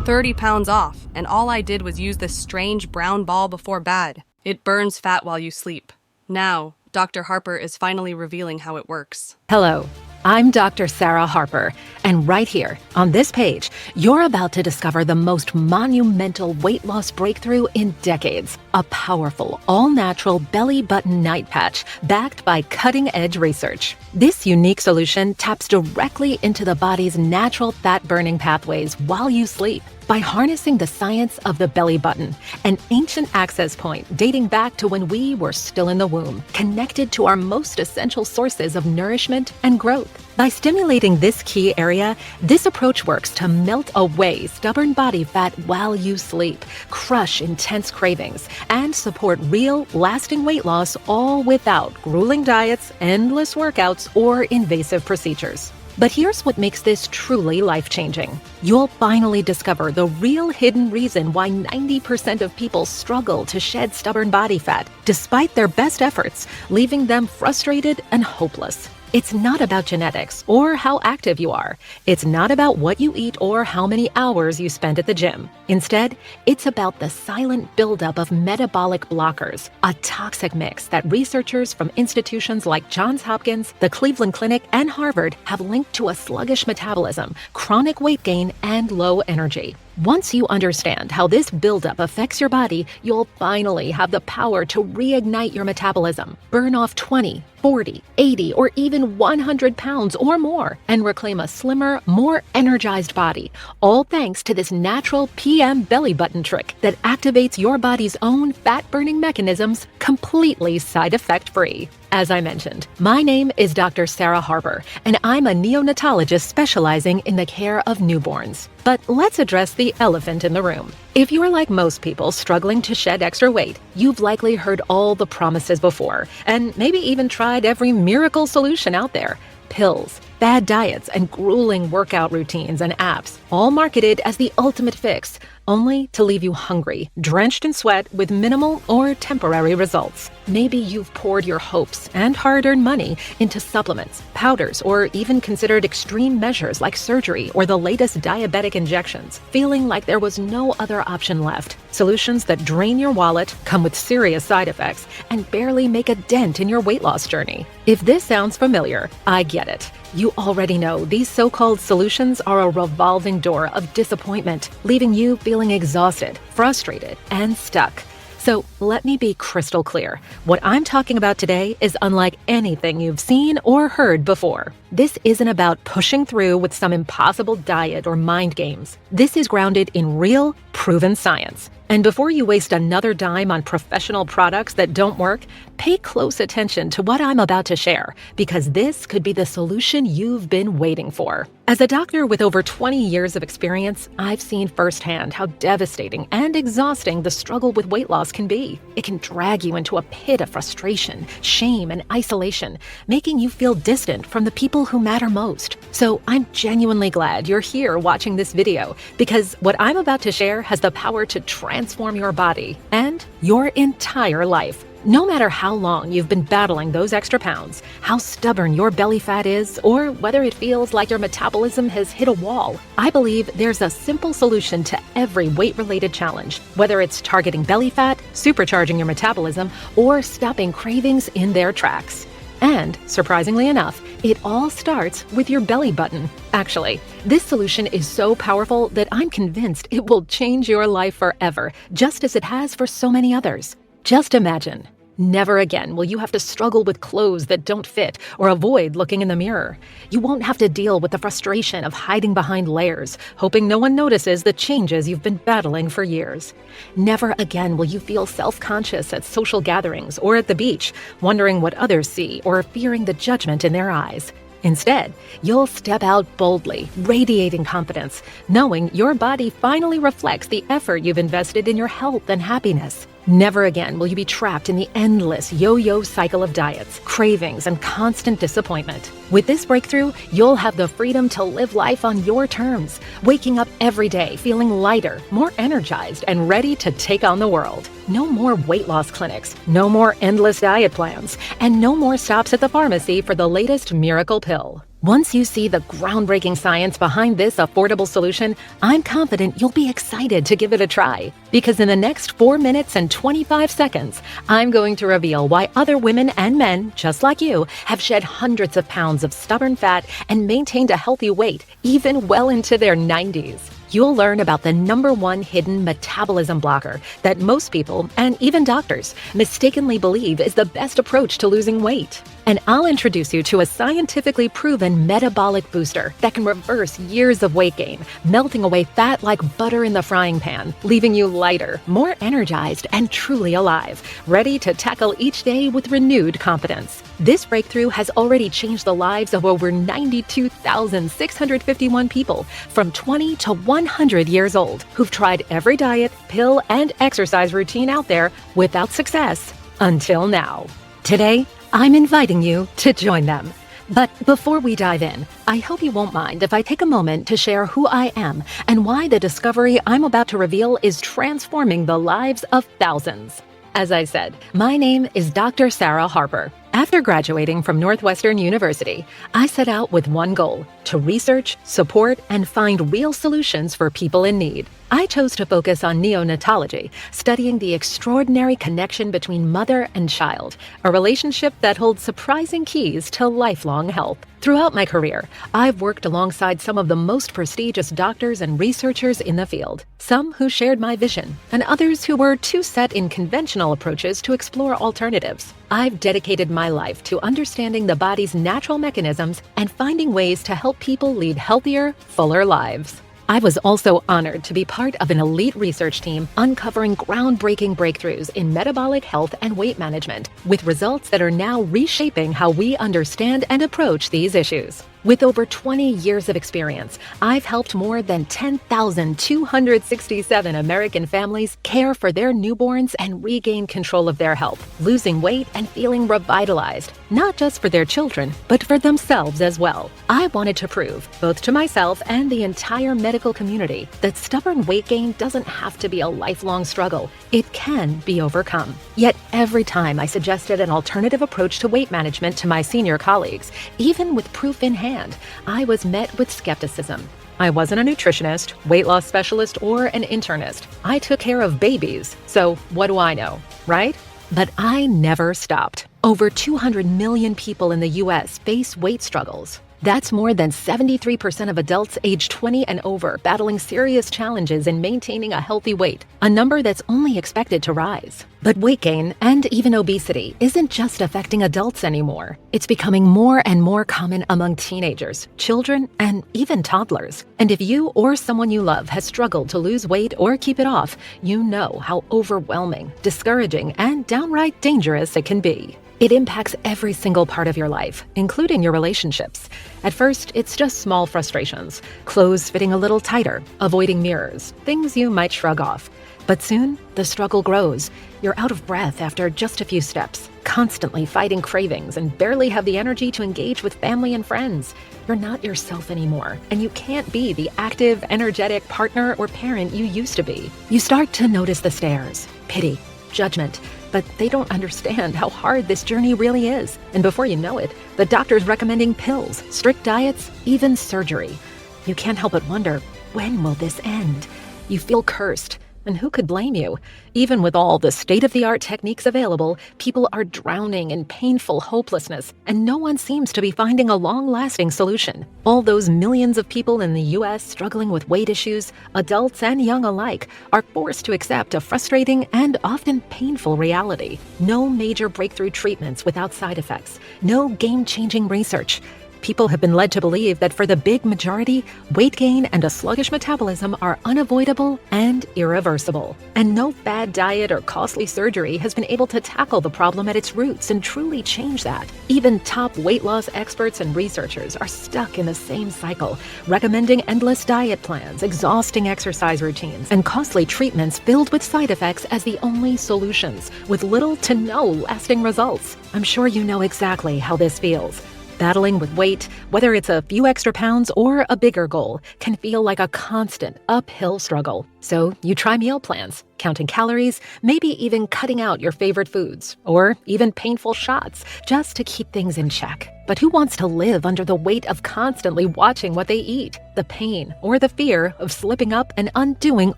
30 pounds off, and all I did was use this strange brown ball before bed. It burns fat while you sleep. Now, Dr. Harper is finally revealing how it works. Hello, I'm Dr. Sarah Harper, and right here, on this page, you're about to discover the most monumental weight loss breakthrough in decades. A powerful, all-natural belly button night patch backed by cutting-edge research. This unique solution taps directly into the body's natural fat-burning pathways while you sleep. By harnessing the science of the belly button, an ancient access point dating back to when we were still in the womb, connected to our most essential sources of nourishment and growth. By stimulating this key area, this approach works to melt away stubborn body fat while you sleep, crush intense cravings, and support real, lasting weight loss, all without grueling diets, endless workouts, or invasive procedures. But here's what makes this truly life-changing. You'll finally discover the real hidden reason why 90% of people struggle to shed stubborn body fat, despite their best efforts, leaving them frustrated and hopeless. It's not about genetics or how active you are. It's not about what you eat or how many hours you spend at the gym. Instead, it's about the silent buildup of metabolic blockers, a toxic mix that researchers from institutions like Johns Hopkins, the Cleveland Clinic, and Harvard have linked to a sluggish metabolism, chronic weight gain, and low energy. Once you understand how this buildup affects your body, you'll finally have the power to reignite your metabolism, burn off 20, 40, 80, or even 100 pounds or more, and reclaim a slimmer, more energized body, all thanks to this natural PM belly button trick that activates your body's own fat-burning mechanisms completely side effect-free. As I mentioned, my name is Dr. Sarah Harper, and I'm a neonatologist specializing in the care of newborns. But let's address the elephant in the room. If you're like most people struggling to shed extra weight, you've likely heard all the promises before, and maybe even tried every miracle solution out there. Pills, bad diets, and grueling workout routines and apps, all marketed as the ultimate fix, only to leave you hungry, drenched in sweat with minimal or temporary results. Maybe you've poured your hopes and hard-earned money into supplements, powders, or even considered extreme measures like surgery or the latest diabetic injections, feeling like there was no other option left. Solutions that drain your wallet, come with serious side effects, and barely make a dent in your weight loss journey. If this sounds familiar, I get it. You already know these so-called solutions are a revolving door of disappointment, leaving you feeling exhausted, frustrated, and stuck. So let me be crystal clear. What I'm talking about today is unlike anything you've seen or heard before. This isn't about pushing through with some impossible diet or mind games. This is grounded in real, proven science. And before you waste another dime on professional products that don't work, pay close attention to what I'm about to share, because this could be the solution you've been waiting for. As a doctor with over 20 years of experience, I've seen firsthand how devastating and exhausting the struggle with weight loss can be. It can drag you into a pit of frustration, shame, and isolation, making you feel distant from the people who matter most. So I'm genuinely glad you're here watching this video, because what I'm about to share has the power to transform your body and your entire life. No matter how long you've been battling those extra pounds, how stubborn your belly fat is, or whether it feels like your metabolism has hit a wall, I believe there's a simple solution to every weight-related challenge, whether it's targeting belly fat, supercharging your metabolism, or stopping cravings in their tracks. And, surprisingly enough, it all starts with your belly button. Actually, this solution is so powerful that I'm convinced it will change your life forever, just as it has for so many others. Just imagine. Never again will you have to struggle with clothes that don't fit or avoid looking in the mirror. You won't have to deal with the frustration of hiding behind layers, hoping no one notices the changes you've been battling for years. Never again will you feel self-conscious at social gatherings or at the beach, wondering what others see or fearing the judgment in their eyes. Instead, you'll step out boldly, radiating confidence, knowing your body finally reflects the effort you've invested in your health and happiness. Never again will you be trapped in the endless yo-yo cycle of diets, cravings, and constant disappointment. With this breakthrough, you'll have the freedom to live life on your terms, waking up every day feeling lighter, more energized, and ready to take on the world. No more weight loss clinics, no more endless diet plans, and no more stops at the pharmacy for the latest miracle pill. Once you see the groundbreaking science behind this affordable solution, I'm confident you'll be excited to give it a try. Because in the next 4 minutes and 25 seconds, I'm going to reveal why other women and men, just like you, have shed hundreds of pounds of stubborn fat and maintained a healthy weight, even well into their 90s. You'll learn about the #1 hidden metabolism blocker that most people, and even doctors, mistakenly believe is the best approach to losing weight. And I'll introduce you to a scientifically proven metabolic booster that can reverse years of weight gain, melting away fat like butter in the frying pan, leaving you lighter, more energized, and truly alive, ready to tackle each day with renewed confidence. This breakthrough has already changed the lives of over 92,651 people from 20 to 100 years old who've tried every diet, pill, and exercise routine out there without success until now. Today, I'm inviting you to join them. But before we dive in, I hope you won't mind if I take a moment to share who I am and why the discovery I'm about to reveal is transforming the lives of thousands. As I said, my name is Dr. Sarah Harper. After graduating from Northwestern University, I set out with one goal: to research, support, and find real solutions for people in need. I chose to focus on neonatology, studying the extraordinary connection between mother and child, a relationship that holds surprising keys to lifelong health. Throughout my career, I've worked alongside some of the most prestigious doctors and researchers in the field, some who shared my vision, and others who were too set in conventional approaches to explore alternatives. I've dedicated my life to understanding the body's natural mechanisms and finding ways to help people lead healthier, fuller lives. I was also honored to be part of an elite research team uncovering groundbreaking breakthroughs in metabolic health and weight management, with results that are now reshaping how we understand and approach these issues. With over 20 years of experience, I've helped more than 10,267 American families care for their newborns and regain control of their health, losing weight and feeling revitalized, not just for their children, but for themselves as well. I wanted to prove, both to myself and the entire medical community, that stubborn weight gain doesn't have to be a lifelong struggle. It can be overcome. Yet every time I suggested an alternative approach to weight management to my senior colleagues, even with proof in hand, I was met with skepticism. I wasn't a nutritionist, weight loss specialist, or an internist. I took care of babies, so what do I know, right? But I never stopped. Over 200 million people in the US face weight struggles. That's more than 73% of adults aged 20 and over battling serious challenges in maintaining a healthy weight, a number that's only expected to rise. But weight gain and even obesity isn't just affecting adults anymore. It's becoming more and more common among teenagers, children, and even toddlers. And if you or someone you love has struggled to lose weight or keep it off, you know how overwhelming, discouraging, and downright dangerous it can be. It impacts every single part of your life, including your relationships. At first, it's just small frustrations, clothes fitting a little tighter, avoiding mirrors, things you might shrug off. But soon, the struggle grows. You're out of breath after just a few steps, constantly fighting cravings and barely have the energy to engage with family and friends. You're not yourself anymore, and you can't be the active, energetic partner or parent you used to be. You start to notice the stares, pity, judgment, but they don't understand how hard this journey really is. And before you know it, the doctor's recommending pills, strict diets, even surgery. You can't help but wonder, when will this end? You feel cursed. And who could blame you? Even with all the state-of-the-art techniques available, people are drowning in painful hopelessness, and no one seems to be finding a long-lasting solution. All those millions of people in the U.S. struggling with weight issues, adults and young alike, are forced to accept a frustrating and often painful reality. No major breakthrough treatments without side effects. No game-changing research. People have been led to believe that for the big majority, weight gain and a sluggish metabolism are unavoidable and irreversible. And no bad diet or costly surgery has been able to tackle the problem at its roots and truly change that. Even top weight loss experts and researchers are stuck in the same cycle, recommending endless diet plans, exhausting exercise routines, and costly treatments filled with side effects as the only solutions, with little to no lasting results. I'm sure you know exactly how this feels. Battling with weight, whether it's a few extra pounds or a bigger goal, can feel like a constant uphill struggle. So you try meal plans, counting calories, maybe even cutting out your favorite foods, or even painful shots just to keep things in check. But who wants to live under the weight of constantly watching what they eat, the pain or the fear of slipping up and undoing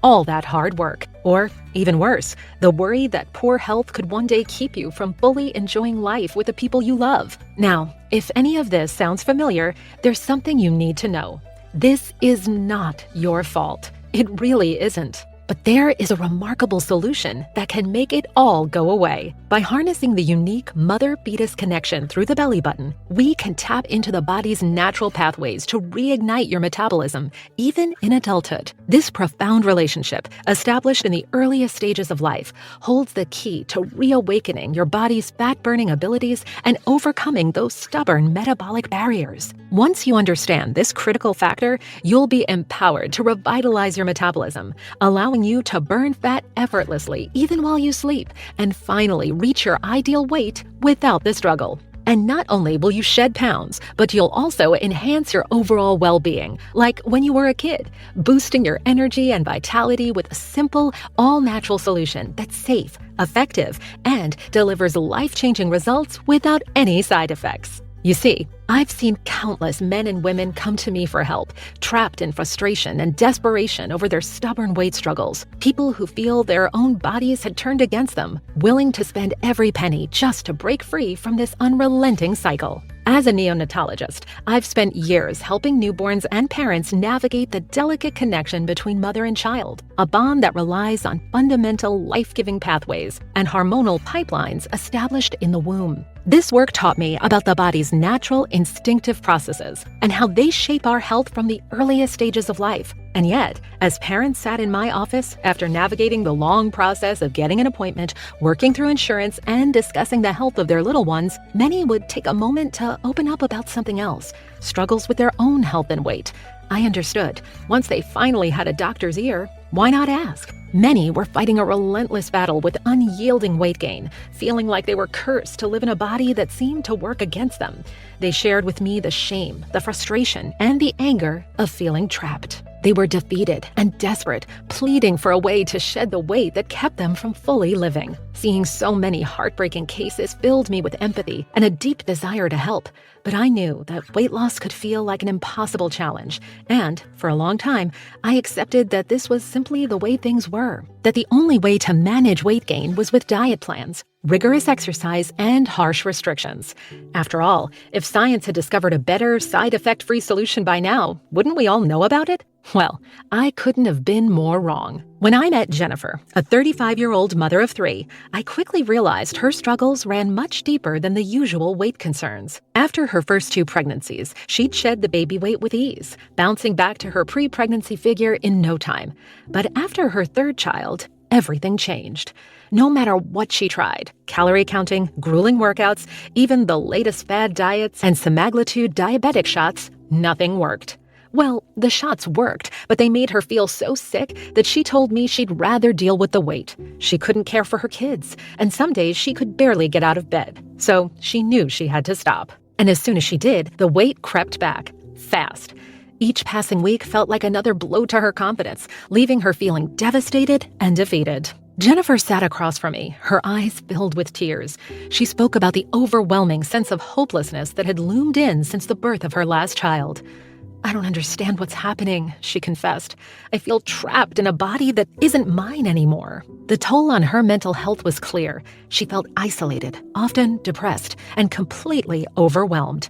all that hard work? Or, even worse, the worry that poor health could one day keep you from fully enjoying life with the people you love. Now, if any of this sounds familiar, there's something you need to know. This is not your fault. It really isn't. But there is a remarkable solution that can make it all go away. By harnessing the unique mother-fetus connection through the belly button, we can tap into the body's natural pathways to reignite your metabolism, even in adulthood. This profound relationship, established in the earliest stages of life, holds the key to reawakening your body's fat-burning abilities and overcoming those stubborn metabolic barriers. Once you understand this critical factor, you'll be empowered to revitalize your metabolism, allowing you to burn fat effortlessly even while you sleep, and finally reach your ideal weight without the struggle. And not only will you shed pounds, but you'll also enhance your overall well-being, like when you were a kid, boosting your energy and vitality with a simple, all-natural solution that's safe, effective, and delivers life-changing results without any side effects. You see, I've seen countless men and women come to me for help, trapped in frustration and desperation over their stubborn weight struggles. People who feel their own bodies had turned against them, willing to spend every penny just to break free from this unrelenting cycle. As a neonatologist, I've spent years helping newborns and parents navigate the delicate connection between mother and child, a bond that relies on fundamental life-giving pathways and hormonal pipelines established in the womb. This work taught me about the body's natural instinctive processes and how they shape our health from the earliest stages of life. And yet, as parents sat in my office after navigating the long process of getting an appointment, working through insurance, and discussing the health of their little ones, many would take a moment to open up about something else, struggles with their own health and weight. I understood. Once they finally had a doctor's ear, why not ask? Many were fighting a relentless battle with unyielding weight gain, feeling like they were cursed to live in a body that seemed to work against them. They shared with me the shame, the frustration, and the anger of feeling trapped. They were defeated and desperate, pleading for a way to shed the weight that kept them from fully living. Seeing so many heartbreaking cases filled me with empathy and a deep desire to help. But I knew that weight loss could feel like an impossible challenge. And, for a long time, I accepted that this was simply the way things were. That the only way to manage weight gain was with diet plans, rigorous exercise, and harsh restrictions. After all, if science had discovered a better, side effect-free solution by now, wouldn't we all know about it? Well, I couldn't have been more wrong. When I met Jennifer, a 35-year-old mother of 3, I quickly realized her struggles ran much deeper than the usual weight concerns. After her first 2 pregnancies, she'd shed the baby weight with ease, bouncing back to her pre-pregnancy figure in no time. But after her 3rd child, everything changed. No matter what she tried, calorie counting, grueling workouts, even the latest fad diets and semaglutide diabetic shots, nothing worked. Well, the shots worked, but they made her feel so sick that she told me she'd rather deal with the weight. She couldn't care for her kids, and some days she could barely get out of bed. So she knew she had to stop. And as soon as she did, the weight crept back, fast. Each passing week felt like another blow to her confidence, leaving her feeling devastated and defeated. Jennifer sat across from me, her eyes filled with tears. She spoke about the overwhelming sense of hopelessness that had loomed in since the birth of her last child. "I don't understand what's happening," she confessed. "I feel trapped in a body that isn't mine anymore." The toll on her mental health was clear. She felt isolated, often depressed, and completely overwhelmed.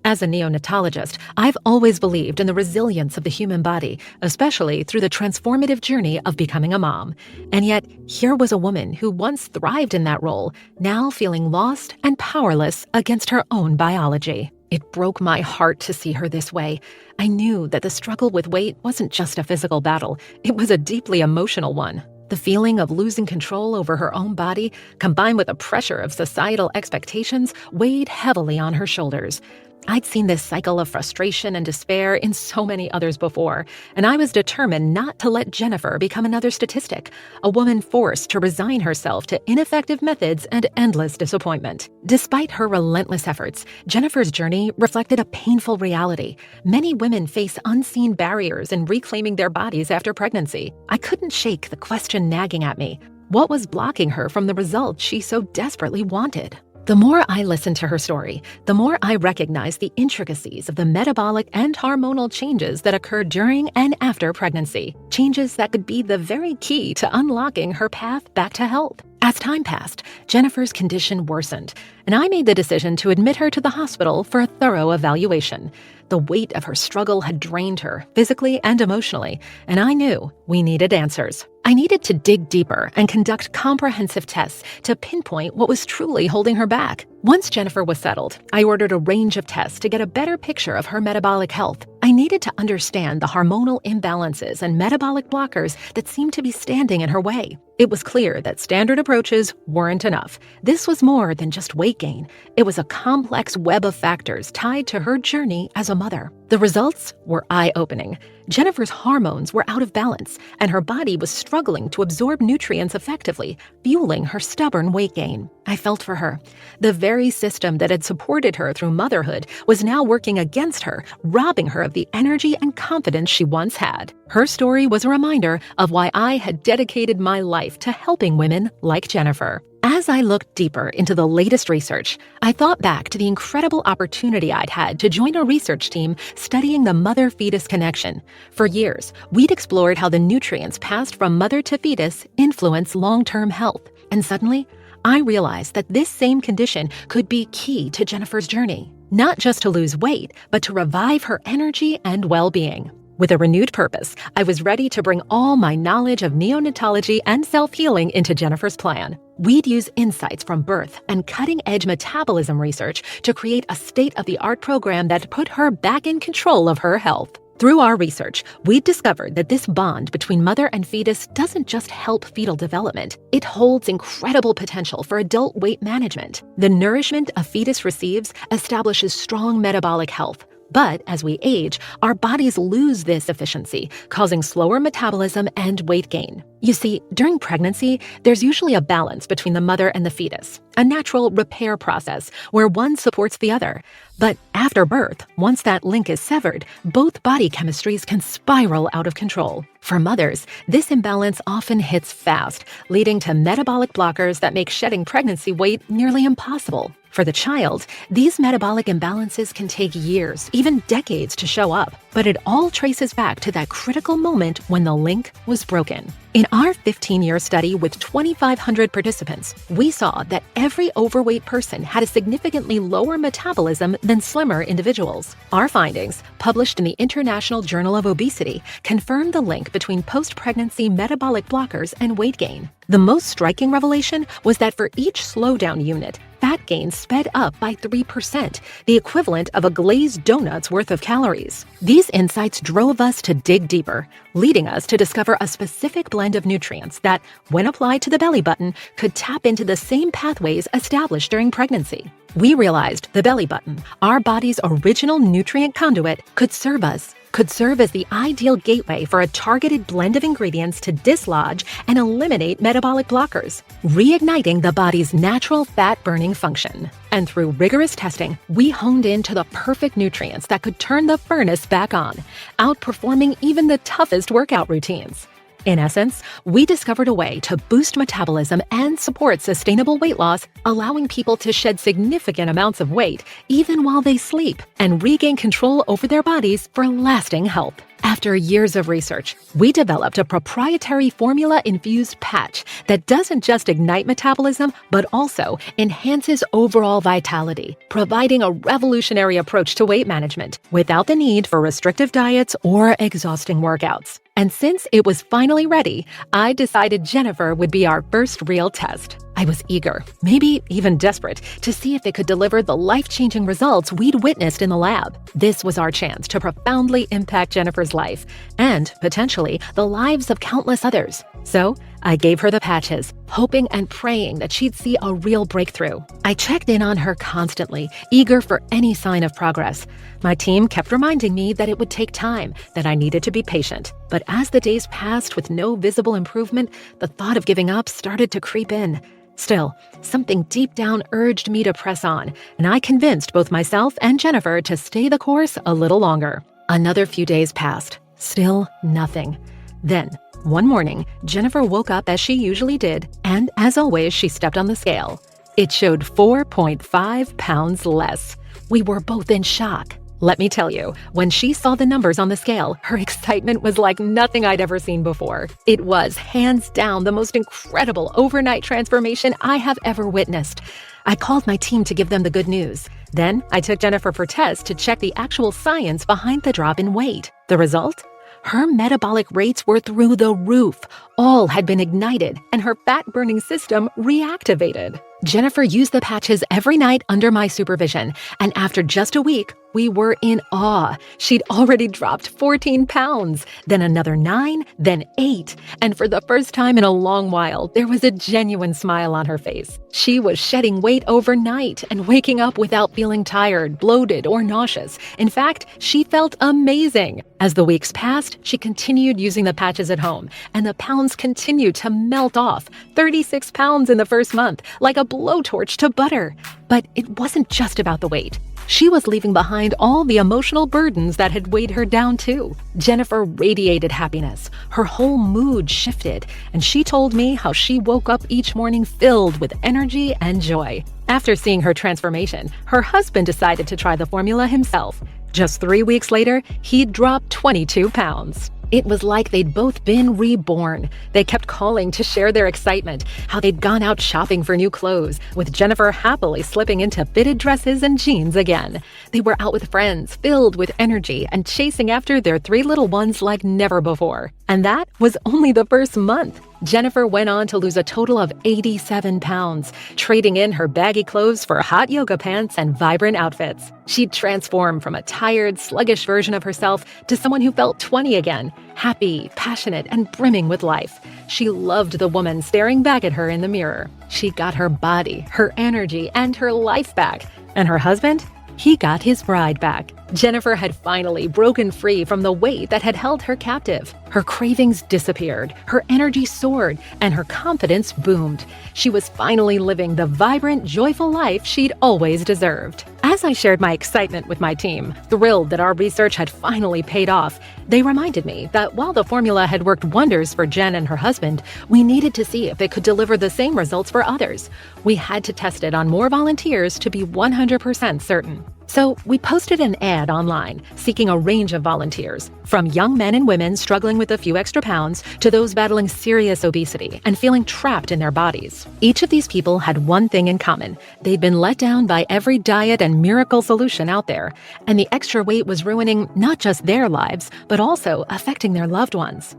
As a neonatologist, I've always believed in the resilience of the human body, especially through the transformative journey of becoming a mom. And yet, here was a woman who once thrived in that role, now feeling lost and powerless against her own biology. It broke my heart to see her this way. I knew that the struggle with weight wasn't just a physical battle, it was a deeply emotional one. The feeling of losing control over her own body, combined with the pressure of societal expectations, weighed heavily on her shoulders. I'd seen this cycle of frustration and despair in so many others before, and I was determined not to let Jennifer become another statistic, a woman forced to resign herself to ineffective methods and endless disappointment. Despite her relentless efforts, Jennifer's journey reflected a painful reality. Many women face unseen barriers in reclaiming their bodies after pregnancy. I couldn't shake the question nagging at me. What was blocking her from the results she so desperately wanted? The more I listened to her story, the more I recognized the intricacies of the metabolic and hormonal changes that occurred during and after pregnancy, changes that could be the very key to unlocking her path back to health. As time passed, Jennifer's condition worsened, and I made the decision to admit her to the hospital for a thorough evaluation. The weight of her struggle had drained her, physically and emotionally, and I knew we needed answers. I needed to dig deeper and conduct comprehensive tests to pinpoint what was truly holding her back. Once Jennifer was settled, I ordered a range of tests to get a better picture of her metabolic health. I needed to understand the hormonal imbalances and metabolic blockers that seemed to be standing in her way. It was clear that standard approaches weren't enough. This was more than just weight gain. It was a complex web of factors tied to her journey as a mother. The results were eye-opening. Jennifer's hormones were out of balance, and her body was struggling to absorb nutrients effectively, fueling her stubborn weight gain. I felt for her. The very system that had supported her through motherhood was now working against her, robbing her of the energy and confidence she once had. Her story was a reminder of why I had dedicated my life to helping women like Jennifer. As I looked deeper into the latest research, I thought back to the incredible opportunity I'd had to join a research team studying the mother-fetus connection. For years, we'd explored how the nutrients passed from mother to fetus influence long-term health. And suddenly, I realized that this same condition could be key to Jennifer's journey. Not just to lose weight, but to revive her energy and well-being. With a renewed purpose, I was ready to bring all my knowledge of neonatology and self-healing into Jennifer's plan. We'd use insights from birth and cutting-edge metabolism research to create a state-of-the-art program that put her back in control of her health. Through our research, we discovered that this bond between mother and fetus doesn't just help fetal development, it holds incredible potential for adult weight management. The nourishment a fetus receives establishes strong metabolic health. But as we age, our bodies lose this efficiency, causing slower metabolism and weight gain. You see, during pregnancy, there's usually a balance between the mother and the fetus, a natural repair process where one supports the other. But after birth, once that link is severed, both body chemistries can spiral out of control. For mothers, this imbalance often hits fast, leading to metabolic blockers that make shedding pregnancy weight nearly impossible. For the child, these metabolic imbalances can take years, even decades to show up, but it all traces back to that critical moment when the link was broken. In our 15-year study with 2,500 participants, we saw that every overweight person had a significantly lower metabolism than slimmer individuals. Our findings, published in the International Journal of Obesity, confirmed the link between post-pregnancy metabolic blockers and weight gain. The most striking revelation was that for each slowdown unit, fat gain sped up by 3%, the equivalent of a glazed donut's worth of calories. These insights drove us to dig deeper, leading us to discover a specific blend of nutrients that, when applied to the belly button, could tap into the same pathways established during pregnancy. We realized the belly button, our body's original nutrient conduit, could serve as the ideal gateway for a targeted blend of ingredients to dislodge and eliminate metabolic blockers, reigniting the body's natural fat-burning function. And through rigorous testing, we honed in to the perfect nutrients that could turn the furnace back on, outperforming even the toughest workout routines. In essence, we discovered a way to boost metabolism and support sustainable weight loss, allowing people to shed significant amounts of weight even while they sleep and regain control over their bodies for lasting health. After years of research, we developed a proprietary formula-infused patch that doesn't just ignite metabolism, but also enhances overall vitality, providing a revolutionary approach to weight management without the need for restrictive diets or exhausting workouts. And since it was finally ready, I decided Jennifer would be our first real test. I was eager, maybe even desperate, to see if it could deliver the life-changing results we'd witnessed in the lab. This was our chance to profoundly impact Jennifer's life, and, potentially, the lives of countless others. So, I gave her the patches, hoping and praying that she'd see a real breakthrough. I checked in on her constantly, eager for any sign of progress. My team kept reminding me that it would take time, that I needed to be patient. But as the days passed with no visible improvement, the thought of giving up started to creep in. Still, something deep down urged me to press on, and I convinced both myself and Jennifer to stay the course a little longer. Another few days passed. Still nothing. Then, one morning, Jennifer woke up as she usually did, and as always, she stepped on the scale. It showed 4.5 pounds less. We were both in shock. Let me tell you, when she saw the numbers on the scale, her excitement was like nothing I'd ever seen before. It was, hands down, the most incredible overnight transformation I have ever witnessed. I called my team to give them the good news. Then, I took Jennifer for tests to check the actual science behind the drop in weight. The result? Her metabolic rates were through the roof. All had been ignited, and her fat-burning system reactivated. Jennifer used the patches every night under my supervision, and after just a week, we were in awe. She'd already dropped 14 pounds, then another 9, then 8, and for the first time in a long while, there was a genuine smile on her face. She was shedding weight overnight and waking up without feeling tired, bloated, or nauseous. In fact, she felt amazing. As the weeks passed, she continued using the patches at home, and the pounds continued to melt off. 36 pounds in the first month, like a blowtorch to butter. But it wasn't just about the weight. She was leaving behind all the emotional burdens that had weighed her down too. Jennifer radiated happiness. Her whole mood shifted, and she told me how she woke up each morning filled with energy and joy. After seeing her transformation, her husband decided to try the formula himself. Just 3 weeks later, he'd dropped 22 pounds. It was like they'd both been reborn. They kept calling to share their excitement, how they'd gone out shopping for new clothes, with Jennifer happily slipping into fitted dresses and jeans again. They were out with friends, filled with energy, and chasing after their 3 little ones like never before. And that was only the first month. Jennifer went on to lose a total of 87 pounds, trading in her baggy clothes for hot yoga pants and vibrant outfits. She'd transformed from a tired, sluggish version of herself to someone who felt 20 again, happy, passionate, and brimming with life. She loved the woman staring back at her in the mirror. She got her body, her energy, and her life back. And her husband? He got his bride back. Jennifer had finally broken free from the weight that had held her captive. Her cravings disappeared, her energy soared, and her confidence boomed. She was finally living the vibrant, joyful life she'd always deserved. As I shared my excitement with my team, thrilled that our research had finally paid off, they reminded me that while the formula had worked wonders for Jen and her husband, we needed to see if it could deliver the same results for others. We had to test it on more volunteers to be 100% certain. So we posted an ad online seeking a range of volunteers, from young men and women struggling with a few extra pounds to those battling serious obesity and feeling trapped in their bodies. Each of these people had one thing in common. They'd been let down by every diet and miracle solution out there, and the extra weight was ruining not just their lives, but also affecting their loved ones.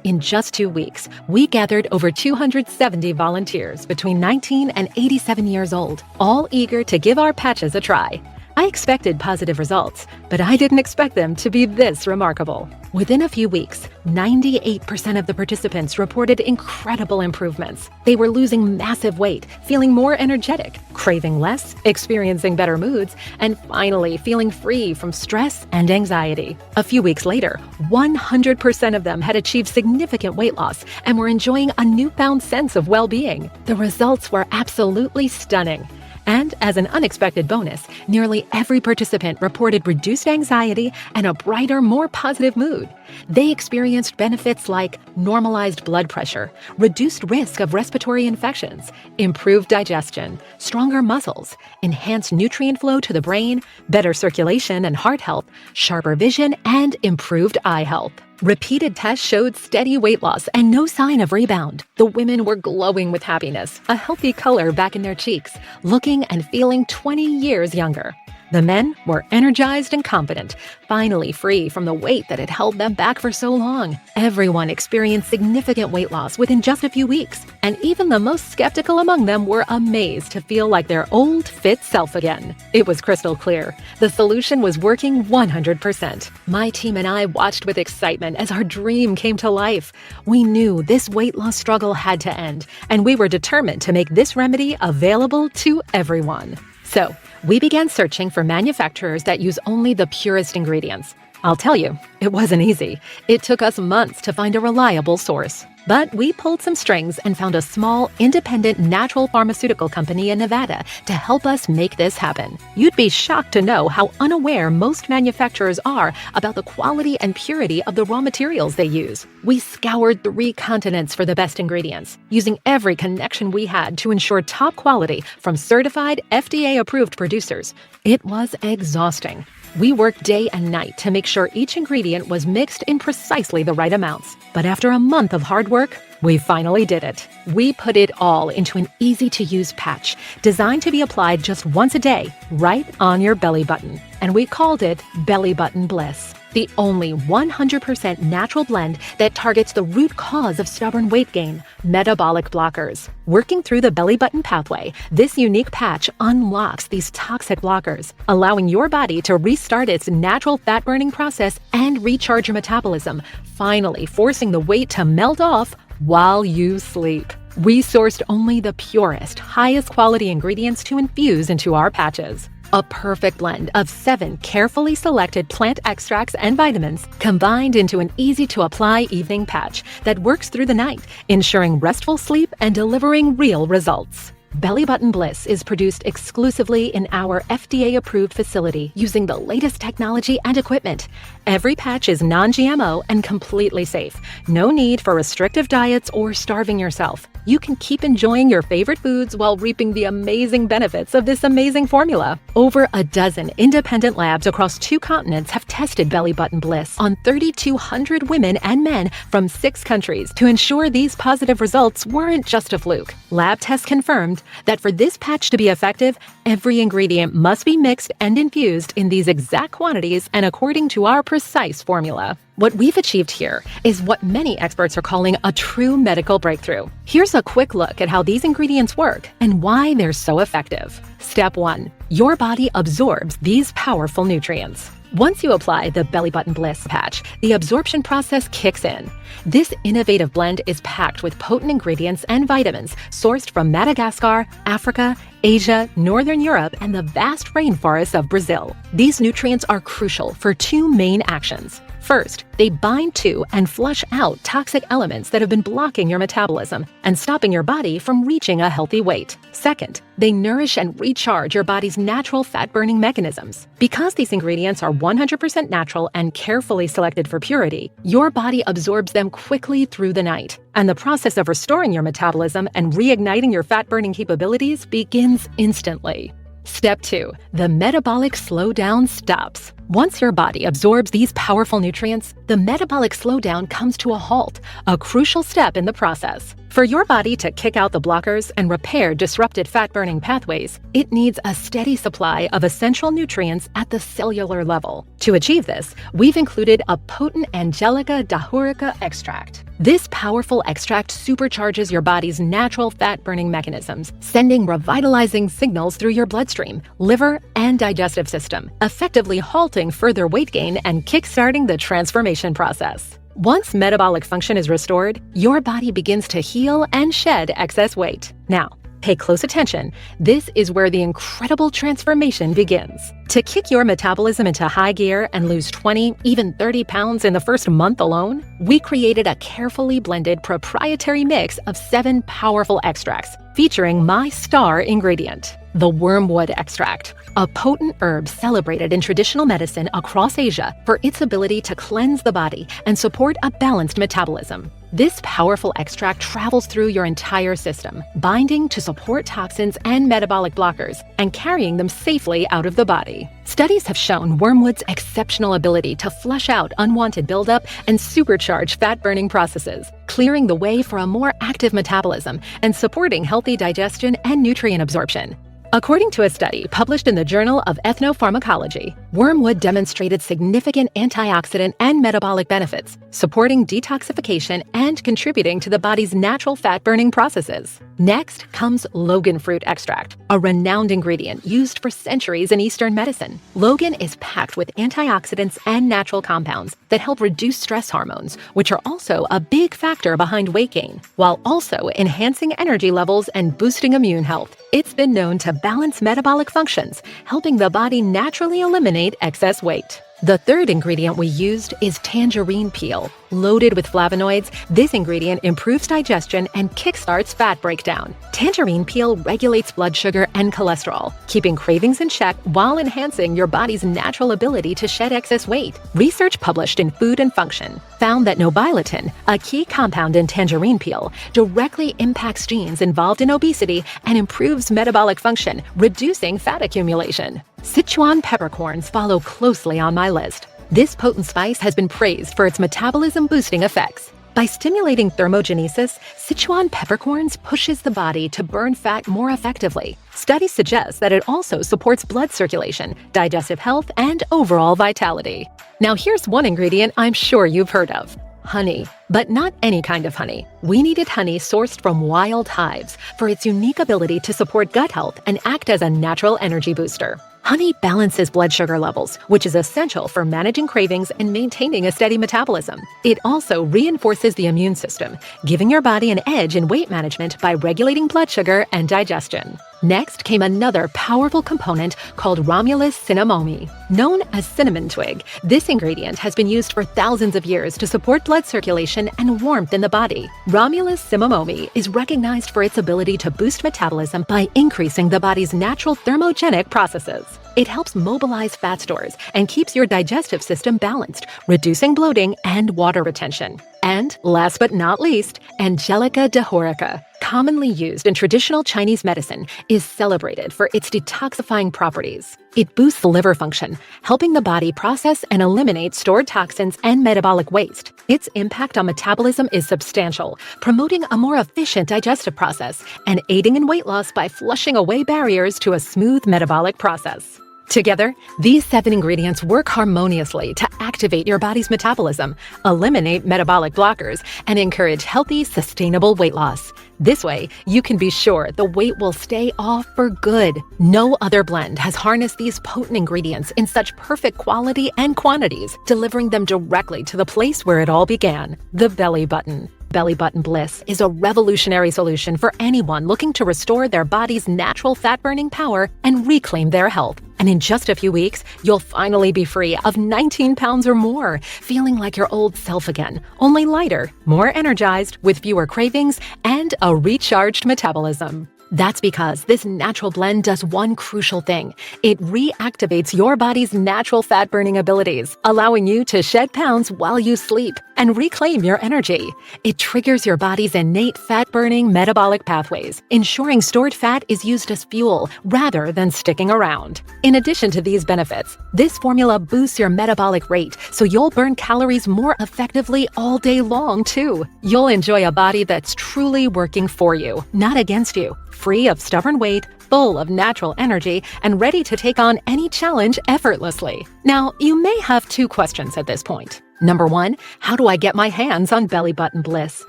In just 2 weeks, we gathered over 270 volunteers between 19 and 87 years old, all eager to give our patches a try. I expected positive results, but I didn't expect them to be this remarkable. Within a few weeks, 98% of the participants reported incredible improvements. They were losing massive weight, feeling more energetic, craving less, experiencing better moods, and finally feeling free from stress and anxiety. A few weeks later, 100% of them had achieved significant weight loss and were enjoying a newfound sense of well-being. The results were absolutely stunning. And as an unexpected bonus, nearly every participant reported reduced anxiety and a brighter, more positive mood. They experienced benefits like normalized blood pressure, reduced risk of respiratory infections, improved digestion, stronger muscles, enhanced nutrient flow to the brain, better circulation and heart health, sharper vision, and improved eye health. Repeated tests showed steady weight loss and no sign of rebound. The women were glowing with happiness, a healthy color back in their cheeks, looking and feeling 20 years younger. The men were energized and confident, finally free from the weight that had held them back for so long. Everyone experienced significant weight loss within just a few weeks, and even the most skeptical among them were amazed to feel like their old, fit self again. It was crystal clear. The solution was working 100%. My team and I watched with excitement as our dream came to life. We knew this weight loss struggle had to end, and we were determined to make this remedy available to everyone. So, we began searching for manufacturers that use only the purest ingredients. I'll tell you, it wasn't easy. It took us months to find a reliable source. But we pulled some strings and found a small, independent natural pharmaceutical company in Nevada to help us make this happen. You'd be shocked to know how unaware most manufacturers are about the quality and purity of the raw materials they use. We scoured 3 continents for the best ingredients, using every connection we had to ensure top quality from certified, FDA-approved producers. It was exhausting. We worked day and night to make sure each ingredient was mixed in precisely the right amounts. But after a month of hard work, we finally did it. We put it all into an easy-to-use patch designed to be applied just once a day, right on your belly button. And we called it Belly Button Bliss. The only 100% natural blend that targets the root cause of stubborn weight gain, metabolic blockers. Working through the belly button pathway, this unique patch unlocks these toxic blockers, allowing your body to restart its natural fat-burning process and recharge your metabolism, finally forcing the weight to melt off while you sleep. We sourced only the purest, highest quality ingredients to infuse into our patches. A perfect blend of 7 carefully selected plant extracts and vitamins combined into an easy-to-apply evening patch that works through the night, ensuring restful sleep and delivering real results. Belly Button Bliss is produced exclusively in our FDA-approved facility using the latest technology and equipment. Every patch is non-GMO and completely safe. No need for restrictive diets or starving yourself. You can keep enjoying your favorite foods while reaping the amazing benefits of this amazing formula. Over a dozen independent labs across 2 continents have tested Belly Button Bliss on 3,200 women and men from 6 countries to ensure these positive results weren't just a fluke. Lab tests confirmed that for this patch to be effective, every ingredient must be mixed and infused in these exact quantities and according to our precise formula. What we've achieved here is what many experts are calling a true medical breakthrough. Here's a quick look at how these ingredients work and why they're so effective. Step 1. Your body absorbs these powerful nutrients. Once you apply the Belly Button Bliss patch, the absorption process kicks in. This innovative blend is packed with potent ingredients and vitamins sourced from Madagascar, Africa, Asia, Northern Europe, and the vast rainforests of Brazil. These nutrients are crucial for 2 main actions. First, they bind to and flush out toxic elements that have been blocking your metabolism and stopping your body from reaching a healthy weight. Second, they nourish and recharge your body's natural fat-burning mechanisms. Because these ingredients are 100% natural and carefully selected for purity, your body absorbs them quickly through the night, and the process of restoring your metabolism and reigniting your fat-burning capabilities begins instantly. Step 2. The metabolic slowdown stops. Once your body absorbs these powerful nutrients, the metabolic slowdown comes to a halt, a crucial step in the process. For your body to kick out the blockers and repair disrupted fat-burning pathways, it needs a steady supply of essential nutrients at the cellular level. To achieve this, we've included a potent Angelica dahurica extract. This powerful extract supercharges your body's natural fat-burning mechanisms, sending revitalizing signals through your bloodstream, liver, and digestive system, effectively halting further weight gain and kickstarting the transformation process. Once metabolic function is restored, your body begins to heal and shed excess weight. Now, pay close attention. This is where the incredible transformation begins. To kick your metabolism into high gear and lose 20, even 30 pounds in the first month alone, we created a carefully blended proprietary mix of 7 powerful extracts, featuring my star ingredient, the wormwood extract, a potent herb celebrated in traditional medicine across Asia for its ability to cleanse the body and support a balanced metabolism. This powerful extract travels through your entire system, binding to support toxins and metabolic blockers and carrying them safely out of the body. Studies have shown wormwood's exceptional ability to flush out unwanted buildup and supercharge fat-burning processes, clearing the way for a more active metabolism and supporting healthy digestion and nutrient absorption. According to a study published in the Journal of Ethnopharmacology, wormwood demonstrated significant antioxidant and metabolic benefits, supporting detoxification and contributing to the body's natural fat-burning processes. Next comes logan fruit extract, a renowned ingredient used for centuries in Eastern medicine. Logan is packed with antioxidants and natural compounds that help reduce stress hormones, which are also a big factor behind weight gain, while also enhancing energy levels and boosting immune health. It's been known to balance metabolic functions, helping the body naturally eliminate excess weight. The third ingredient we used is tangerine peel. Loaded with flavonoids, this ingredient improves digestion and kickstarts fat breakdown. Tangerine peel regulates blood sugar and cholesterol, keeping cravings in check while enhancing your body's natural ability to shed excess weight. Research published in Food and Function found that nobiletin, a key compound in tangerine peel, directly impacts genes involved in obesity and improves metabolic function, reducing fat accumulation. Sichuan peppercorns follow closely on my list. This potent spice has been praised for its metabolism-boosting effects. By stimulating thermogenesis, Sichuan peppercorns pushes the body to burn fat more effectively. Studies suggest that it also supports blood circulation, digestive health, and overall vitality. Now here's one ingredient I'm sure you've heard of: honey. But not any kind of honey. We needed honey sourced from wild hives for its unique ability to support gut health and act as a natural energy booster. Honey balances blood sugar levels, which is essential for managing cravings and maintaining a steady metabolism. It also reinforces the immune system, giving your body an edge in weight management by regulating blood sugar and digestion. Next came another powerful component called Romulus cinnamomi. Known as cinnamon twig, this ingredient has been used for thousands of years to support blood circulation and warmth in the body. Romulus cinnamomi is recognized for its ability to boost metabolism by increasing the body's natural thermogenic processes. It helps mobilize fat stores and keeps your digestive system balanced, reducing bloating and water retention. And last but not least, Angelica dehorica, commonly used in traditional Chinese medicine, is celebrated for its detoxifying properties. It boosts liver function, helping the body process and eliminate stored toxins and metabolic waste. Its impact on metabolism is substantial, promoting a more efficient digestive process and aiding in weight loss by flushing away barriers to a smooth metabolic process. Together, these 7 ingredients work harmoniously to activate your body's metabolism, eliminate metabolic blockers, and encourage healthy, sustainable weight loss. This way, you can be sure the weight will stay off for good. No other blend has harnessed these potent ingredients in such perfect quality and quantities, delivering them directly to the place where it all began, the belly button. Belly Button Bliss is a revolutionary solution for anyone looking to restore their body's natural fat-burning power and reclaim their health. And in just a few weeks, you'll finally be free of 19 pounds or more, feeling like your old self again, only lighter, more energized, with fewer cravings, and a recharged metabolism. That's because this natural blend does one crucial thing. It reactivates your body's natural fat-burning abilities, allowing you to shed pounds while you sleep and reclaim your energy. It triggers your body's innate fat-burning metabolic pathways, ensuring stored fat is used as fuel rather than sticking around. In addition to these benefits, this formula boosts your metabolic rate, so you'll burn calories more effectively all day long, too. You'll enjoy a body that's truly working for you, not against you. Free of stubborn weight, full of natural energy, and ready to take on any challenge effortlessly. Now, you may have 2 questions at this point. Number 1, how do I get my hands on Belly Button Bliss?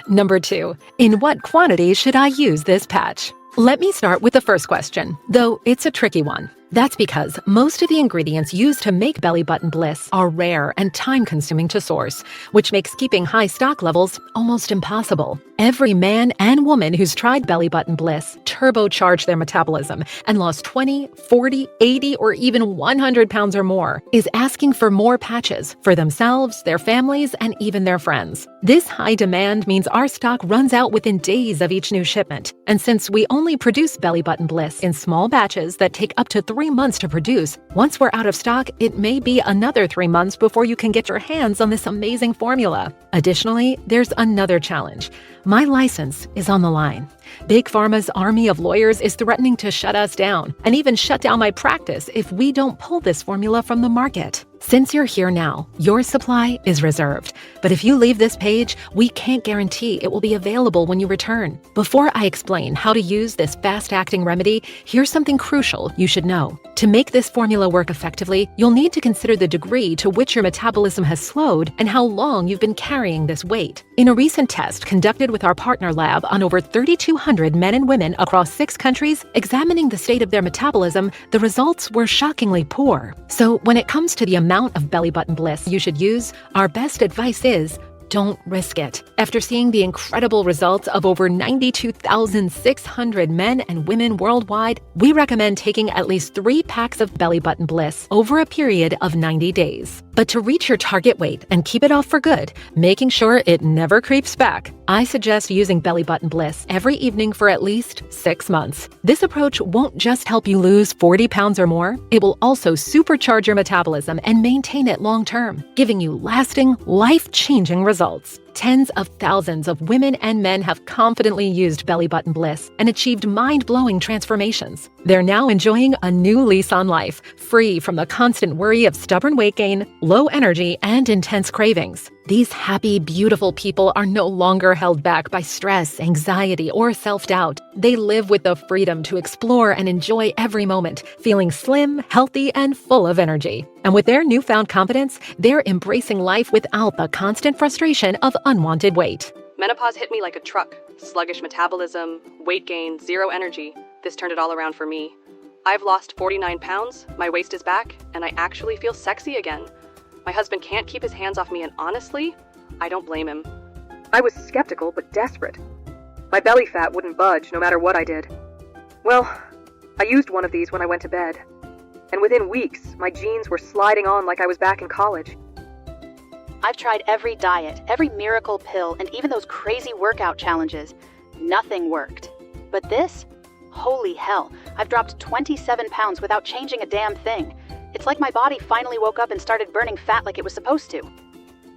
Number 2, in what quantity should I use this patch? Let me start with the first question, though it's a tricky one. That's because most of the ingredients used to make Belly Button Bliss are rare and time-consuming to source, which makes keeping high stock levels almost impossible. Every man and woman who's tried Belly Button Bliss turbocharged their metabolism and lost 20, 40, 80, or even 100 pounds or more is asking for more patches for themselves, their families, and even their friends. This high demand means our stock runs out within days of each new shipment. And since we only produce Belly Button Bliss in small batches that take up to 3 months to produce, once we're out of stock, it may be another 3 months before you can get your hands on this amazing formula. Additionally, there's another challenge. My license is on the line. Big Pharma's army of lawyers is threatening to shut us down and even shut down my practice if we don't pull this formula from the market. Since you're here now, your supply is reserved. But if you leave this page, we can't guarantee it will be available when you return. Before I explain how to use this fast-acting remedy, here's something crucial you should know. To make this formula work effectively, you'll need to consider the degree to which your metabolism has slowed and how long you've been carrying this weight. In a recent test conducted with our partner lab on over 3,200 men and women across 6 countries, examining the state of their metabolism, the results were shockingly poor. So when it comes to the amount of belly button bliss you should use, our best advice is don't risk it. After seeing the incredible results of over 92,600 men and women worldwide, we recommend taking at least 3 packs of belly button bliss over a period of 90 days. But to reach your target weight and keep it off for good, making sure it never creeps back, I suggest using belly button bliss every evening for at least 6 months. This approach won't just help you lose 40 pounds or more, it will also supercharge your metabolism and maintain it long term, giving you lasting, life-changing results. Tens of thousands of women and men have confidently used belly button bliss and achieved mind-blowing transformations. They're now enjoying a new lease on life, free from the constant worry of stubborn weight gain, low energy, and intense cravings. These happy, beautiful people are no longer held back by stress, anxiety, or self-doubt. They live with the freedom to explore and enjoy every moment, feeling slim, healthy, and full of energy. And with their newfound confidence, they're embracing life without the constant frustration of unwanted weight. Menopause hit me like a truck. Sluggish metabolism, weight gain, zero energy. This turned it all around for me. I've lost 49 pounds, my waist is back, and I actually feel sexy again. My husband can't keep his hands off me, and honestly, I don't blame him. I was skeptical but desperate. My belly fat wouldn't budge no matter what I did. Well, I used one of these when I went to bed. And within weeks, my jeans were sliding on like I was back in college. I've tried every diet, every miracle pill, and even those crazy workout challenges. Nothing worked. But this? Holy hell, I've dropped 27 pounds without changing a damn thing. It's like my body finally woke up and started burning fat like it was supposed to.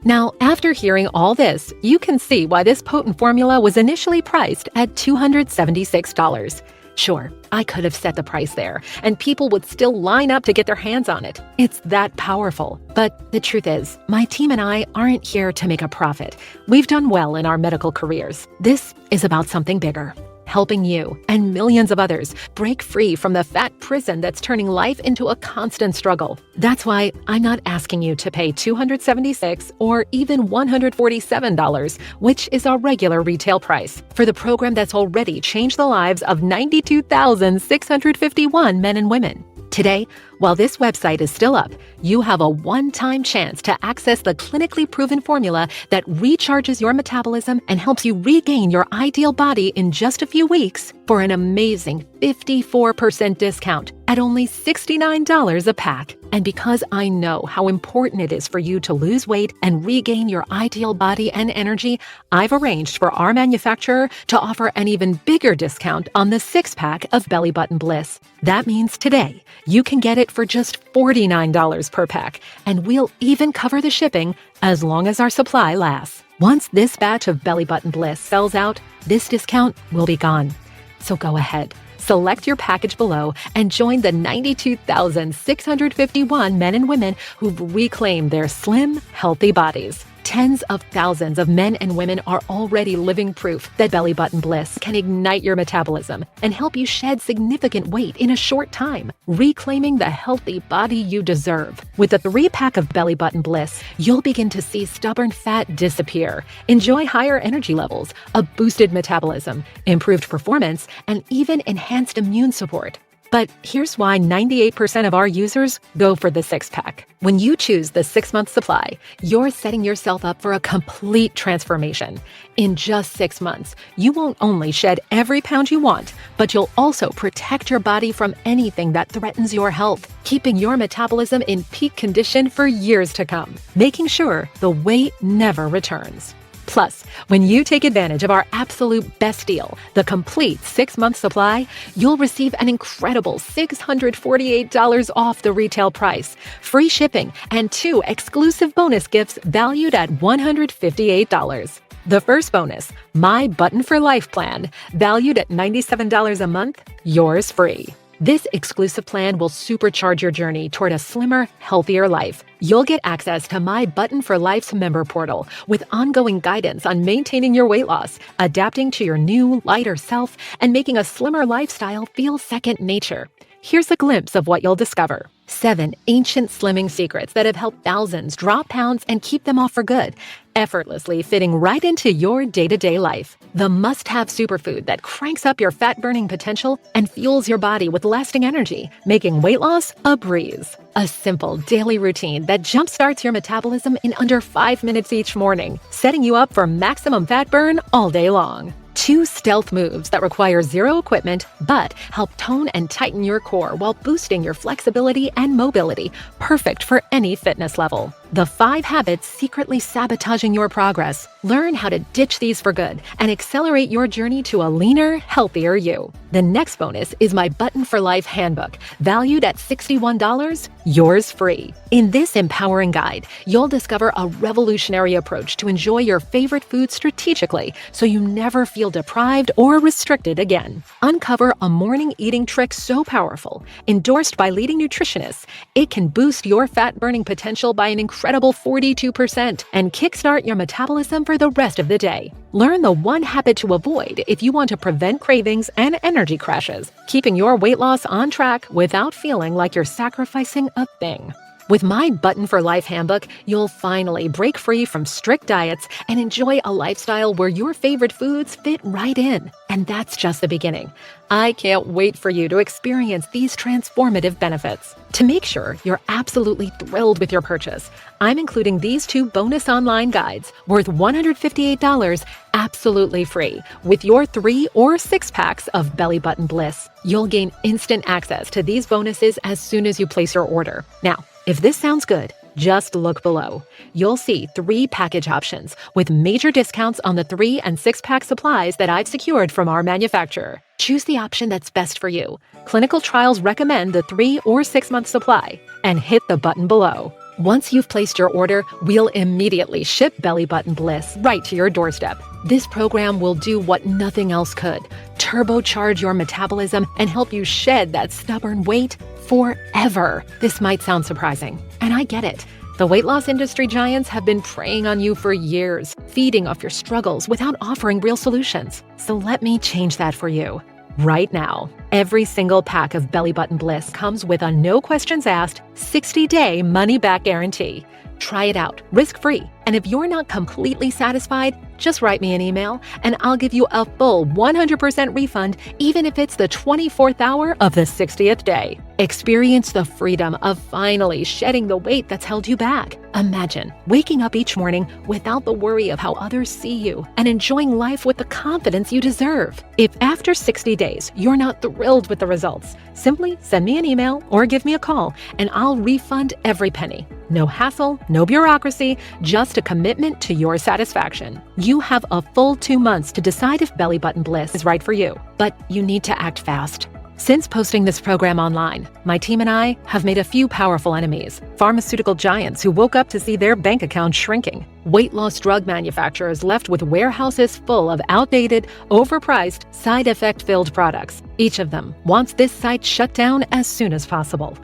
Now, after hearing all this, you can see why this potent formula was initially priced at $276. Sure, I could have set the price there, and people would still line up to get their hands on it. It's that powerful. But the truth is, my team and I aren't here to make a profit. We've done well in our medical careers. This is about something bigger. Helping you and millions of others break free from the fat prison that's turning life into a constant struggle. That's why I'm not asking you to pay $276 or even $147, which is our regular retail price, for the program that's already changed the lives of 92,651 men and women. Today, while this website is still up, you have a one-time chance to access the clinically proven formula that recharges your metabolism and helps you regain your ideal body in just a few weeks for an amazing 54% discount at only $69 a pack. And because I know how important it is for you to lose weight and regain your ideal body and energy, I've arranged for our manufacturer to offer an even bigger discount on the 6-pack of Belly Button Bliss. That means today, you can get it for just $49 per pack, and we'll even cover the shipping as long as our supply lasts. Once this batch of Belly Button Bliss sells out, this discount will be gone. So go ahead, select your package below and join the 92,651 men and women who've reclaimed their slim, healthy bodies. Tens of thousands of men and women are already living proof that Belly Button Bliss can ignite your metabolism and help you shed significant weight in a short time, reclaiming the healthy body you deserve. With a 3-pack of Belly Button Bliss, you'll begin to see stubborn fat disappear, enjoy higher energy levels, a boosted metabolism, improved performance, and even enhanced immune support. But here's why 98% of our users go for the 6-pack. When you choose the 6-month supply, you're setting yourself up for a complete transformation. In just 6 months, you won't only shed every pound you want, but you'll also protect your body from anything that threatens your health, keeping your metabolism in peak condition for years to come, making sure the weight never returns. Plus, when you take advantage of our absolute best deal, the complete 6-month supply, you'll receive an incredible $648 off the retail price, free shipping, and 2 exclusive bonus gifts valued at $158. The first bonus, My Button for Life plan, valued at $97 a month, yours free. This exclusive plan will supercharge your journey toward a slimmer, healthier life. You'll get access to my Button for Life's member portal with ongoing guidance on maintaining your weight loss, adapting to your new, lighter self, and making a slimmer lifestyle feel second nature. Here's a glimpse of what you'll discover. 7 ancient slimming secrets that have helped thousands drop pounds and keep them off for good, effortlessly fitting right into your day-to-day life. The must-have superfood that cranks up your fat-burning potential and fuels your body with lasting energy, making weight loss a breeze. A simple daily routine that jumpstarts your metabolism in under 5 minutes each morning, setting you up for maximum fat burn all day long. 2 stealth moves that require zero equipment but help tone and tighten your core while boosting your flexibility and mobility, perfect for any fitness level. The 5 habits secretly sabotaging your progress. Learn how to ditch these for good and accelerate your journey to a leaner, healthier you. The next bonus is my Button for Life handbook, valued at $61, yours free. In this empowering guide, you'll discover a revolutionary approach to enjoy your favorite food strategically so you never feel deprived or restricted again. Uncover a morning eating trick so powerful, endorsed by leading nutritionists, it can boost your fat-burning potential by an incredible 42% and kickstart your metabolism for the rest of the day. Learn the 1 habit to avoid if you want to prevent cravings and energy crashes, keeping your weight loss on track without feeling like you're sacrificing a thing. With my Button for Life handbook, you'll finally break free from strict diets and enjoy a lifestyle where your favorite foods fit right in. And that's just the beginning. I can't wait for you to experience these transformative benefits. To make sure you're absolutely thrilled with your purchase, I'm including these 2 bonus online guides worth $158 absolutely free with your 3 or 6 packs of Belly Button Bliss. You'll gain instant access to these bonuses as soon as you place your order. Now, if this sounds good, just look below. You'll see 3 package options with major discounts on the 3 and 6 pack supplies that I've secured from our manufacturer. Choose the option that's best for you. Clinical trials recommend the 3 or 6 month supply, and hit the button below. Once you've placed your order, we'll immediately ship Belly Button Bliss right to your doorstep. This program will do what nothing else could: turbocharge your metabolism and help you shed that stubborn weight forever. This might sound surprising, and I get it. The weight loss industry giants have been preying on you for years, feeding off your struggles without offering real solutions. So let me change that for you. Right now, every single pack of Belly Button Bliss comes with a no questions asked 60-day money-back guarantee. Try it out, risk-free. And if you're not completely satisfied, just write me an email and I'll give you a full 100% refund, even if it's the 24th hour of the 60th day. Experience the freedom of finally shedding the weight that's held you back. Imagine waking up each morning without the worry of how others see you and enjoying life with the confidence you deserve. If after 60 days you're not thrilled with the results, simply send me an email or give me a call and I'll refund every penny. No hassle, no bureaucracy, just a commitment to your satisfaction. You have a full 2 months to decide if Belly Button Bliss is right for you, but you need to act fast. Since posting this program online, my team and I have made a few powerful enemies: pharmaceutical giants who woke up to see their bank accounts shrinking, weight loss drug manufacturers left with warehouses full of outdated, overpriced, side effect-filled products. Each of them wants this site shut down as soon as possible.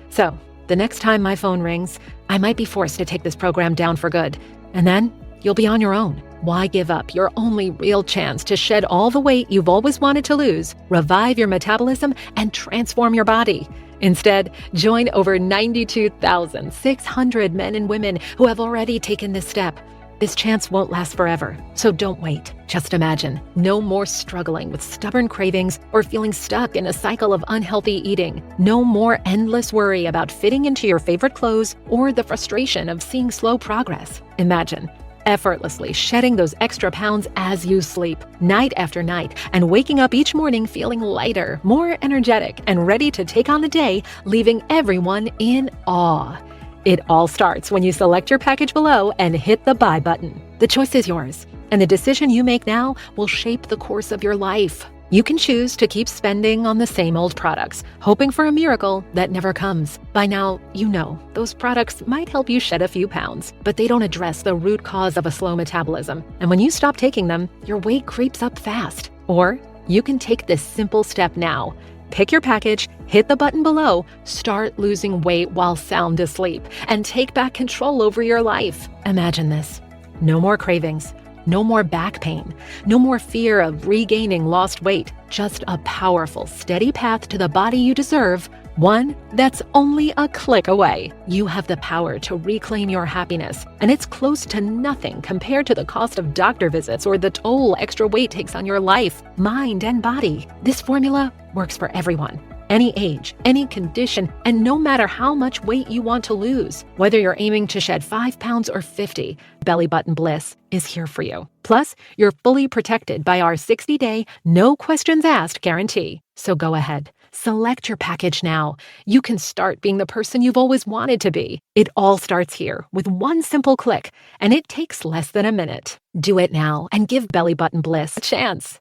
So, the next time my phone rings, I might be forced to take this program down for good. And then, you'll be on your own. Why give up your only real chance to shed all the weight you've always wanted to lose, revive your metabolism, and transform your body? Instead, join over 92,600 men and women who have already taken this step. This chance won't last forever, so don't wait. Just imagine, no more struggling with stubborn cravings or feeling stuck in a cycle of unhealthy eating. No more endless worry about fitting into your favorite clothes or the frustration of seeing slow progress. Imagine effortlessly shedding those extra pounds as you sleep, night after night, and waking up each morning feeling lighter, more energetic, and ready to take on the day, leaving everyone in awe. It all starts when you select your package below and hit the buy button. The choice is yours, and the decision you make now will shape the course of your life. You can choose to keep spending on the same old products, hoping for a miracle that never comes. By now, you know those products might help you shed a few pounds, but they don't address the root cause of a slow metabolism. And when you stop taking them, your weight creeps up fast. Or you can take this simple step now. Pick your package, hit the button below, start losing weight while sound asleep, and take back control over your life. Imagine this. No more cravings. No more back pain. No more fear of regaining lost weight. Just a powerful, steady path to the body you deserve. One that's only a click away. You have the power to reclaim your happiness, and it's close to nothing compared to the cost of doctor visits or the toll extra weight takes on your life, mind, and body. This formula works for everyone. Any age, any condition, and no matter how much weight you want to lose. Whether you're aiming to shed 5 pounds or 50, Belly Button Bliss is here for you. Plus, you're fully protected by our 60-day, no questions asked guarantee. So go ahead, select your package now. You can start being the person you've always wanted to be. It all starts here with one simple click, and it takes less than a minute. Do it now and give Belly Button Bliss a chance.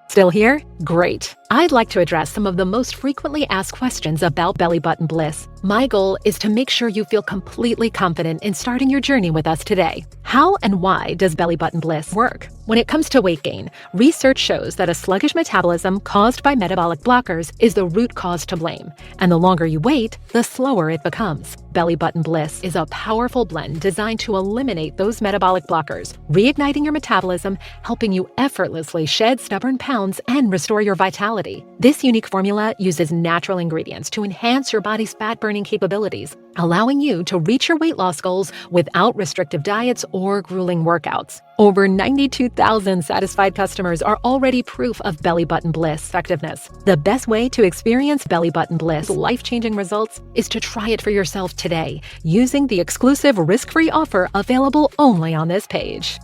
Still here? Great. I'd like to address some of the most frequently asked questions about Belly Button Bliss. My goal is to make sure you feel completely confident in starting your journey with us today. How and why does Belly Button Bliss work? When it comes to weight gain, research shows that a sluggish metabolism caused by metabolic blockers is the root cause to blame. And the longer you wait, the slower it becomes. Belly Button Bliss is a powerful blend designed to eliminate those metabolic blockers, reigniting your metabolism, helping you effortlessly shed stubborn pounds and restore your vitality. This unique formula uses natural ingredients to enhance your body's fat-burning capabilities, allowing you to reach your weight loss goals without restrictive diets or grueling workouts. Over 92,000 satisfied customers are already proof of Belly Button Bliss effectiveness. The best way to experience Belly Button Bliss life-changing results is to try it for yourself today using the exclusive risk-free offer available only on this page.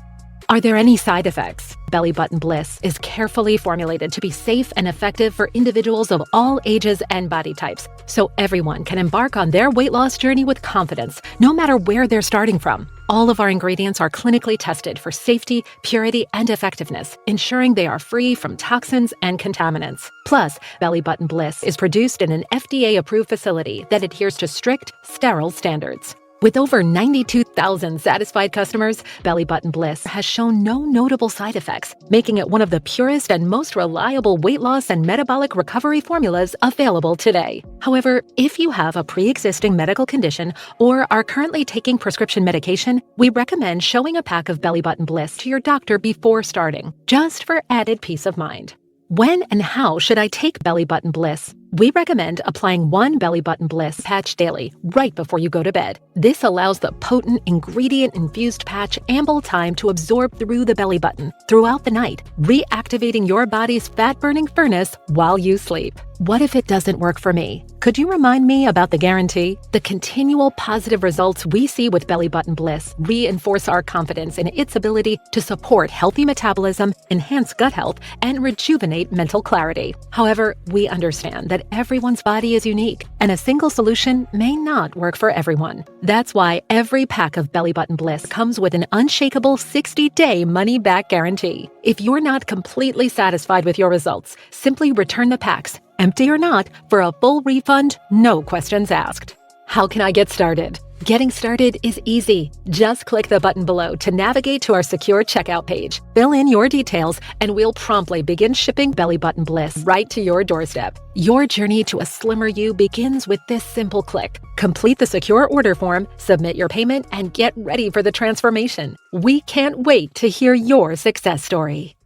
Are there any side effects? Belly Button Bliss is carefully formulated to be safe and effective for individuals of all ages and body types, so everyone can embark on their weight loss journey with confidence, no matter where they're starting from. All of our ingredients are clinically tested for safety, purity, and effectiveness, ensuring they are free from toxins and contaminants. Plus, Belly Button Bliss is produced in an FDA-approved facility that adheres to strict, sterile standards. With over 92,000 satisfied customers, Belly Button Bliss has shown no notable side effects, making it one of the purest and most reliable weight loss and metabolic recovery formulas available today. However, if you have a pre-existing medical condition or are currently taking prescription medication, we recommend showing a pack of Belly Button Bliss to your doctor before starting, just for added peace of mind. When and how should I take Belly Button Bliss? We recommend applying one Belly Button Bliss patch daily, right before you go to bed. This allows the potent ingredient-infused patch ample time to absorb through the belly button throughout the night, reactivating your body's fat-burning furnace while you sleep. What if it doesn't work for me? Could you remind me about the guarantee? The continual positive results we see with Belly Button Bliss reinforce our confidence in its ability to support healthy metabolism, enhance gut health, and rejuvenate mental clarity. However, we understand that everyone's body is unique, and a single solution may not work for everyone. That's why every pack of Belly Button Bliss comes with an unshakable 60-day money-back guarantee. If you're not completely satisfied with your results, simply return the packs, empty or not, for a full refund, no questions asked. How can I get started? Getting started is easy. Just click the button below to navigate to our secure checkout page. Fill in your details, and we'll promptly begin shipping Belly Button Bliss right to your doorstep. Your journey to a slimmer you begins with this simple click. Complete the secure order form, submit your payment, and get ready for the transformation. We can't wait to hear your success story.